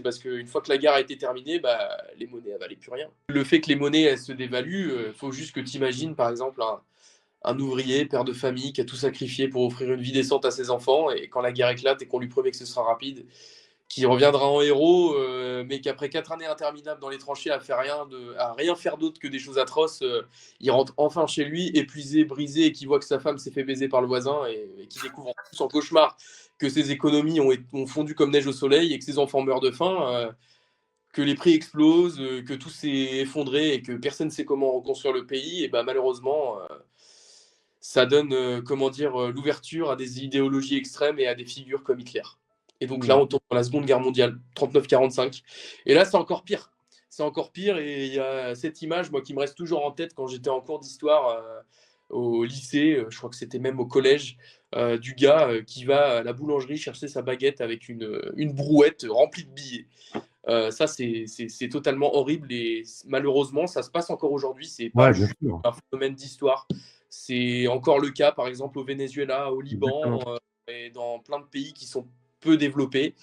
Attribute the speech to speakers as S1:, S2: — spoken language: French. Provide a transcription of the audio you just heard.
S1: parce qu'une fois que la guerre a été terminée, les monnaies valaient plus rien. Le fait que les monnaies elles se dévaluent, faut juste que tu imagines par exemple un ouvrier, père de famille, qui a tout sacrifié pour offrir une vie décente à ses enfants, et quand la guerre éclate et qu'on lui promet que ce sera rapide, qui reviendra en héros, mais qu'après 4 années interminables dans les tranchées à rien faire d'autre que des choses atroces, il rentre enfin chez lui, épuisé, brisé, et qui voit que sa femme s'est fait baiser par le voisin, et qui découvre son cauchemar que ses économies ont fondu comme neige au soleil et que ses enfants meurent de faim, que les prix explosent, que tout s'est effondré et que personne ne sait comment reconstruire le pays, et malheureusement, ça donne l'ouverture à des idéologies extrêmes et à des figures comme Hitler. Et donc là, on tombe dans la Seconde Guerre mondiale, 39-45. Et là, c'est encore pire. C'est encore pire. Et il y a cette image, moi, qui me reste toujours en tête quand j'étais en cours d'histoire au lycée, je crois que c'était même au collège, du gars qui va à la boulangerie chercher sa baguette avec une brouette remplie de billets. Ça, c'est totalement horrible et malheureusement, ça se passe encore aujourd'hui. C'est pas
S2: Ouais, bien
S1: juste
S2: sûr.
S1: un phénomène d'histoire. C'est encore le cas, par exemple, au Venezuela, au Liban
S2: Exactement.
S1: et dans plein de pays qui sont peu développés.